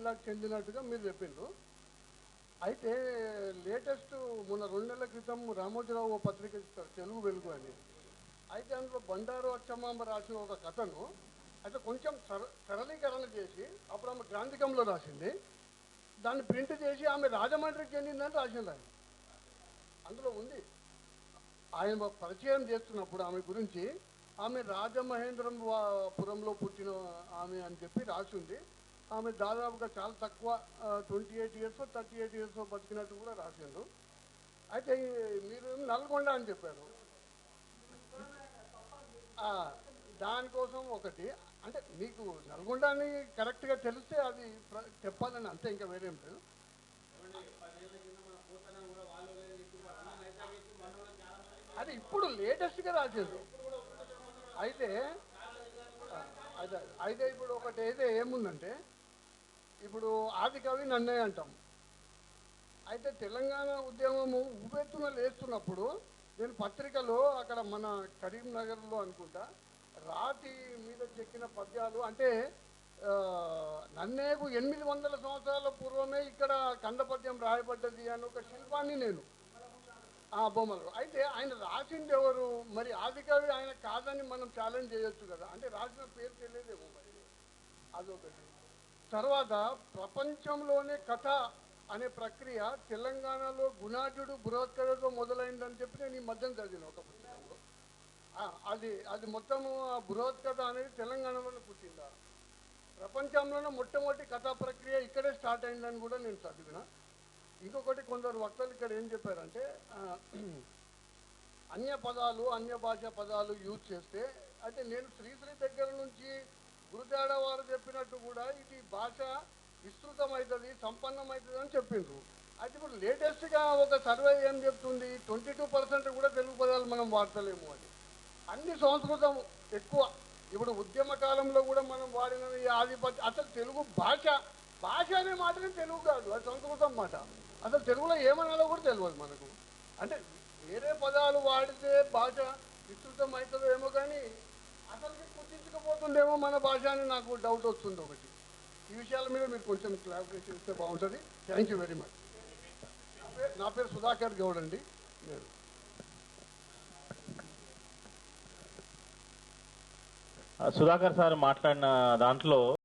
జిల్లాకు చెందినట్టుగా మీరు చెప్పిండ్రు. అయితే లేటెస్ట్ మొన్న 2 నెలల క్రితం రామోజీరావు ఓ పత్రిక ఇస్తారు, తెలుగు వెలుగు అని. అయితే అందులో బండారు అచ్చమాంబ రాసిన ఒక కథను అయితే కొంచెం సరళీకరణ చేసి అప్పుడు ఆమె గ్రాంధికంలో రాసింది, దాన్ని ప్రింట్ చేసి ఆమె రాజమండ్రికి చెందిందని రాసింది. ఆయన అందులో ఉంది. ఆయన పరిచయం చేస్తున్నప్పుడు ఆమె గురించి ఆమె రాజమహేంద్రపురంలో పుట్టిన ఆమె అని చెప్పి రాసింది. ఆమె దాదాపుగా చాలా తక్కువ 28 ఇయర్స్ 38 ఇయర్స్ బతికినట్టు కూడా రాసిండు. అయితే మీరు నల్గొండ అని చెప్పారు. దానికోసం ఒకటి అంటే మీకు నల్గొండ అని కరెక్ట్గా తెలిస్తే అది చెప్పాలని అంతే, ఇంకా వేరేం లేదు. అది ఇప్పుడు లేటెస్ట్గా రాసేది. అయితే అయితే ఇప్పుడు ఒకటి అయితే ఏముందంటే, ఇప్పుడు ఆది కవి నన్నే అంటాం. అయితే తెలంగాణ ఉద్యమము ఉవ్వెత్తున లేస్తున్నప్పుడు నేను పత్రికలో అక్కడ మన కరీంనగర్లో అనుకుంటా రాతి మీద చెక్కిన పద్యాలు అంటే నన్నేకు 800 సంవత్సరాల పూర్వమే ఇక్కడ కందపద్యం రాయబడ్డది అని ఒక శిల్పాన్ని నేను బొమ్మలు. అయితే ఆయన రాసింది ఎవరు మరి? ఆది కవి ఆయన కాదని మనం ఛాలెంజ్ చేయొచ్చు కదా, అంటే రాసిన పేరు తెలియదేమో మరి, అదొకటి. తర్వాత ప్రపంచంలోనే కథ అనే ప్రక్రియ తెలంగాణలో గుణాఢ్యుడు బృహత్కథతో మొదలైందని చెప్పి నేను ఈ మధ్యన చదివిన ఒక పుస్తకంలో. అది మొత్తము ఆ బృహత్కథ అనేది తెలంగాణలోనే పుట్టిందా, ప్రపంచంలోనే మొట్టమొదటి కథా ప్రక్రియ ఇక్కడే స్టార్ట్ అయిందని కూడా నేను చదివిన. ఇంకొకటి కొందరు వక్తలు ఇక్కడ ఏం చెప్పారంటే అన్య పదాలు అన్య భాష పదాలు యూజ్ చేస్తే, అయితే నేను శ్రీశ్రీ దగ్గర నుంచి గురుజాడ వారు చెప్పినట్టు కూడా ఇది భాష విస్తృతమవుతుంది సంపన్నమవుతుంది అని చెప్పిండ్రు. అయితే ఇప్పుడు లేటెస్ట్గా ఒక సర్వే ఏం చెప్తుంది, 22% కూడా తెలుగు పదాలు మనం వాడతలేము అని. అన్ని సంస్కృతం ఎక్కువ. ఇప్పుడు ఉద్యమ కాలంలో కూడా మనం వాడిన ఈ ఆధిపత్య అసలు తెలుగు భాష అనే మాటనే తెలుగు కాదు, అది సంస్కృతం మాట. అసలు తెలుగులో ఏమనాలో కూడా తెలియదు మనకు. అంటే వేరే పదాలు వాడితే భాష విస్తృతం అవుతుందో ఏమో, కానీ అసలుకి కుదించకపోతుందేమో మన భాష అని నాకు డౌట్ వస్తుంది ఒకటి. ఈ విషయాల మీద మీరు కొంచెం క్లారిఫికేషన్ ఇస్తే బాగుంటుంది. Thank you very much. నా పేరు సుధాకర్ గౌడ్ అండి. నేను సుధాకర్ సార్ మాట్లాడిన దాంట్లో